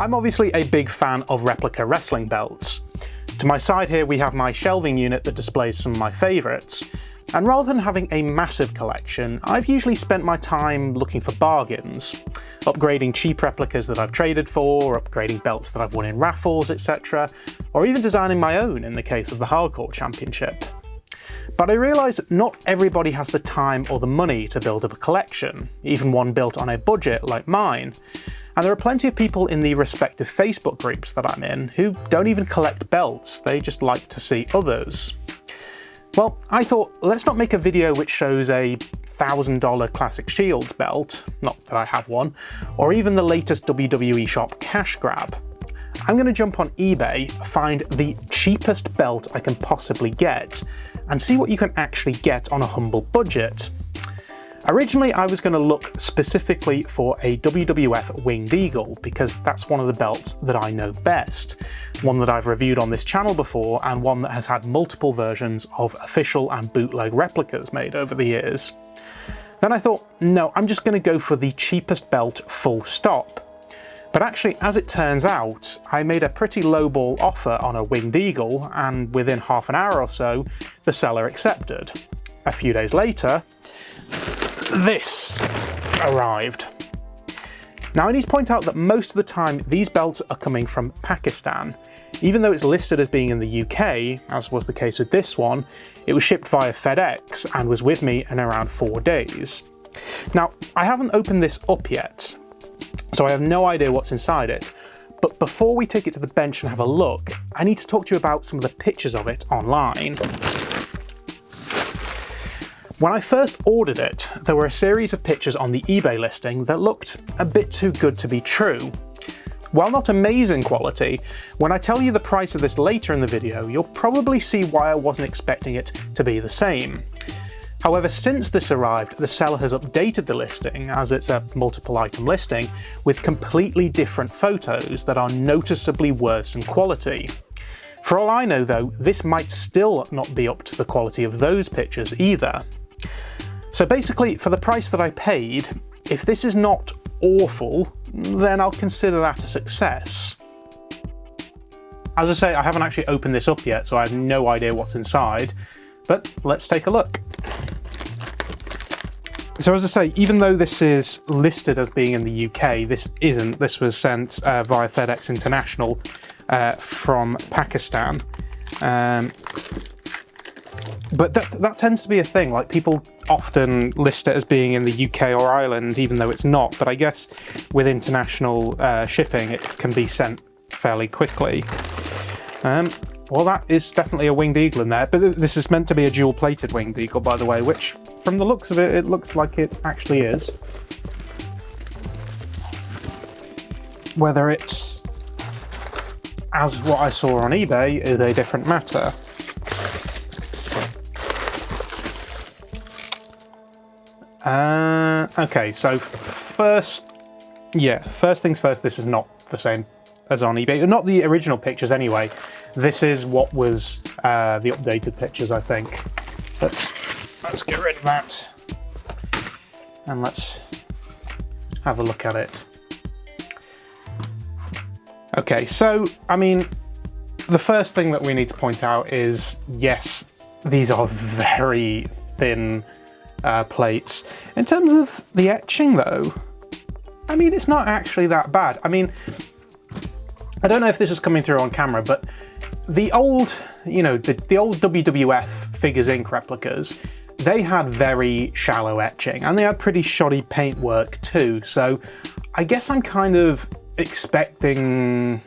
I'm obviously a big fan of replica wrestling belts. To my side here we have my shelving unit that displays some of my favourites, and rather than having a massive collection, I've usually spent my time looking for bargains, upgrading cheap replicas that I've traded for, upgrading belts that I've won in raffles, etc., or even designing my own in the case of the Hardcore Championship. But I realise not everybody has the time or the money to build up a collection, even one built on a budget like mine. And there are plenty of people in the respective Facebook groups that I'm in who don't even collect belts, they just like to see others. Well, I thought, let's not make a video which shows a $1,000 Classic Shields belt, not that I have one, or even the latest WWE Shop cash grab. I'm going to jump on eBay, find the cheapest belt I can possibly get, and see what you can actually get on a humble budget. Originally I was going to look specifically for a WWF Winged Eagle because that's one of the belts that I know best, one that I've reviewed on this channel before and one that has had multiple versions of official and bootleg replicas made over the years. Then I thought, no, I'm just going to go for the cheapest belt full stop. But actually, as it turns out, I made a pretty lowball offer on a Winged Eagle, and within half an hour or so, the seller accepted. A few days later, this arrived. Now I need to point out that most of the time these belts are coming from Pakistan. Even though it's listed as being in the UK, as was the case with this one, it was shipped via FedEx and was with me in around 4 days. Now, I haven't opened this up yet, so I have no idea what's inside it, but before we take it to the bench and have a look, I need to talk to you about some of the pictures of it online. When I first ordered it, there were a series of pictures on the eBay listing that looked a bit too good to be true. While not amazing quality, when I tell you the price of this later in the video, you'll probably see why I wasn't expecting it to be the same. However, since this arrived, the seller has updated the listing, as it's a multiple item listing, with completely different photos that are noticeably worse in quality. For all I know though, this might still not be up to the quality of those pictures either. So basically, for the price that I paid, if this is not awful, then I'll consider that a success. As I say, I haven't actually opened this up yet, so I have no idea what's inside, but let's take a look. So as I say, even though this is listed as being in the UK, this isn't. This was sent via FedEx International from Pakistan. But that tends to be a thing, like people often list it as being in the UK or Ireland, even though it's not, but I guess with international shipping it can be sent fairly quickly. Well, that is definitely a Winged Eagle in there, but this is meant to be a dual-plated Winged Eagle, by the way, which, from the looks of it, it looks like it actually is. Whether it's as what I saw on eBay is a different matter. Okay, so first things first, this is not the same as on eBay. Not the original pictures anyway. This is what was the updated pictures, I think. Let's get rid of that. And let's have a look at it. Okay, so, I mean, the first thing that we need to point out is, yes, these are very thin plates. In terms of the etching though, I mean, it's not actually that bad. I mean, I don't know if this is coming through on camera, but the old, the old WWF Figures Inc. replicas, they had very shallow etching and they had pretty shoddy paintwork too. So I guess I'm kind of expecting,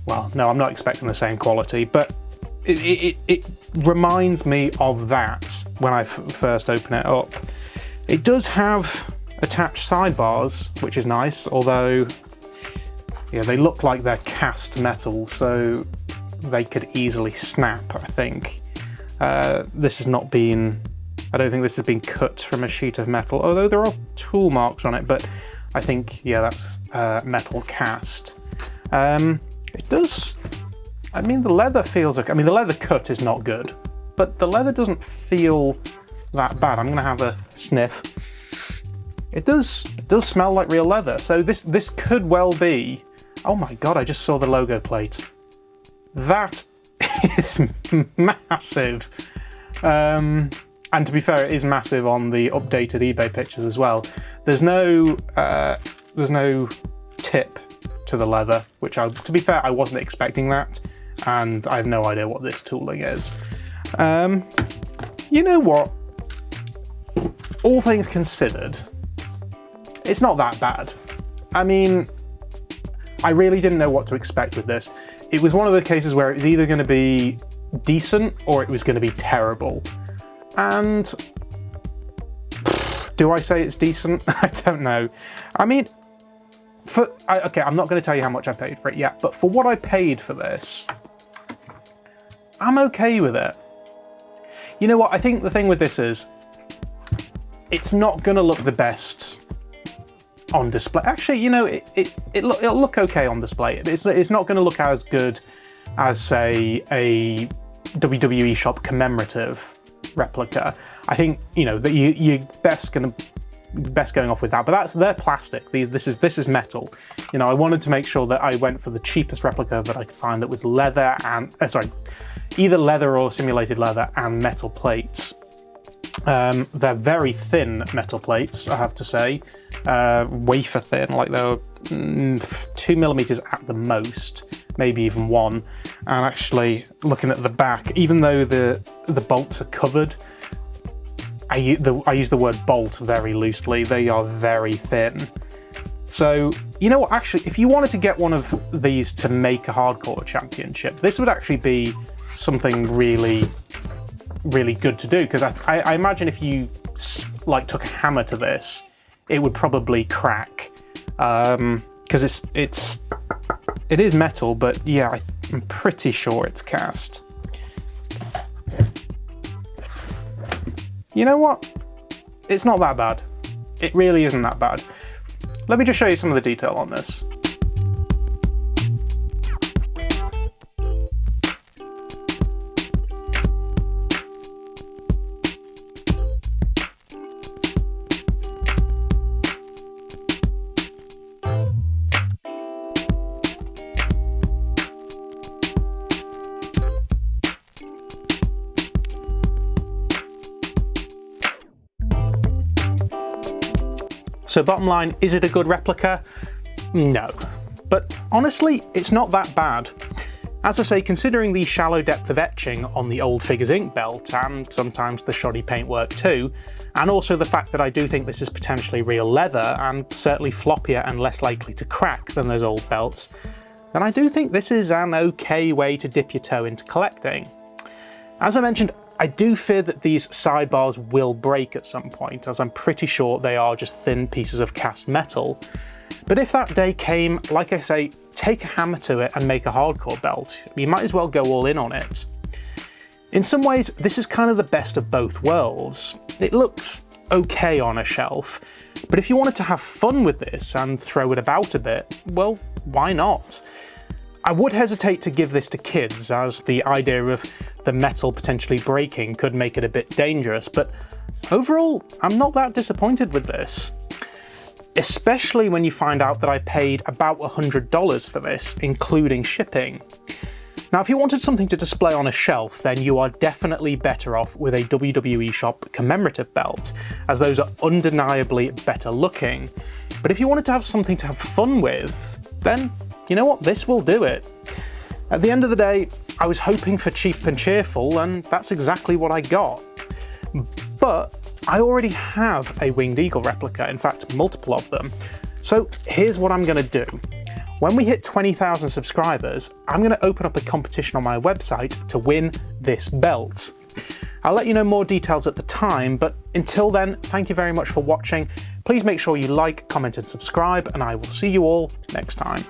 well, no, I'm not expecting the same quality, but it reminds me of that when I first open it up. It does have attached sidebars, which is nice, although, yeah, they look like they're cast metal, so they could easily snap, I think. This has not been, I don't think this has been cut from a sheet of metal, although there are tool marks on it, but I think, yeah, that's metal cast. It does, I mean, the leather feels like, I mean, the leather cut is not good, but the leather doesn't feel that bad. I'm gonna have a sniff. It does smell like real leather, so this could well be Oh my god, I just saw the logo plate. That is massive. And to be fair, it is massive on the updated eBay pictures as well. There's no tip to the leather, which to be fair, I wasn't expecting that, and I have no idea what this tooling is. You know what? All things considered, it's not that bad. I mean, I really didn't know what to expect with this. It was one of the cases where it was either going to be decent or it was going to be terrible. And do I say it's decent? I don't know. I mean, okay, I'm not going to tell you how much I paid for it yet, but for what I paid for this, I'm okay with it. You know what? I think the thing with this is, it's not going to look the best on display. Actually, you know, it'll look okay on display. It's not going to look as good as, say, a WWE Shop commemorative replica. I think, you know, that you're best going off with that. But they're plastic. This is metal. You know, I wanted to make sure that I went for the cheapest replica that I could find that was leather and either leather or simulated leather and metal plates. They're very thin metal plates, I have to say. Wafer thin, like they're 2 millimeters at the most, maybe even 1. And actually, looking at the back, even though the bolts are covered, I use the word bolt very loosely. They are very thin. So, you know what, actually, if you wanted to get one of these to make a hardcore championship, this would actually be something really, really good to do, because I imagine if you took a hammer to this, it would probably crack, because it is metal, but yeah, I'm pretty sure it's cast. You know what? It's not that bad. It really isn't that bad. Let me just show you some of the detail on this. So bottom line, is it a good replica? No. But honestly, it's not that bad. As I say, considering the shallow depth of etching on the old Figures Inc. belt, and sometimes the shoddy paintwork too, and also the fact that I do think this is potentially real leather, and certainly floppier and less likely to crack than those old belts, then I do think this is an okay way to dip your toe into collecting. As I mentioned, I do fear that these sidebars will break at some point, as I'm pretty sure they are just thin pieces of cast metal. But if that day came, like I say, take a hammer to it and make a hardcore belt. You might as well go all in on it. In some ways, this is kind of the best of both worlds. It looks okay on a shelf, but if you wanted to have fun with this and throw it about a bit, well, why not? I would hesitate to give this to kids, as the idea of the metal potentially breaking could make it a bit dangerous, but overall, I'm not that disappointed with this. Especially when you find out that I paid about $100 for this, including shipping. Now, if you wanted something to display on a shelf, then you are definitely better off with a WWE Shop commemorative belt, as those are undeniably better looking. But if you wanted to have something to have fun with, then you know what, this will do it. At the end of the day, I was hoping for cheap and cheerful, and that's exactly what I got. But I already have a Winged Eagle replica, in fact, multiple of them. So here's what I'm gonna do. When we hit 20,000 subscribers, I'm gonna open up a competition on my website to win this belt. I'll let you know more details at the time, but until then, thank you very much for watching. Please make sure you like, comment, and subscribe, and I will see you all next time.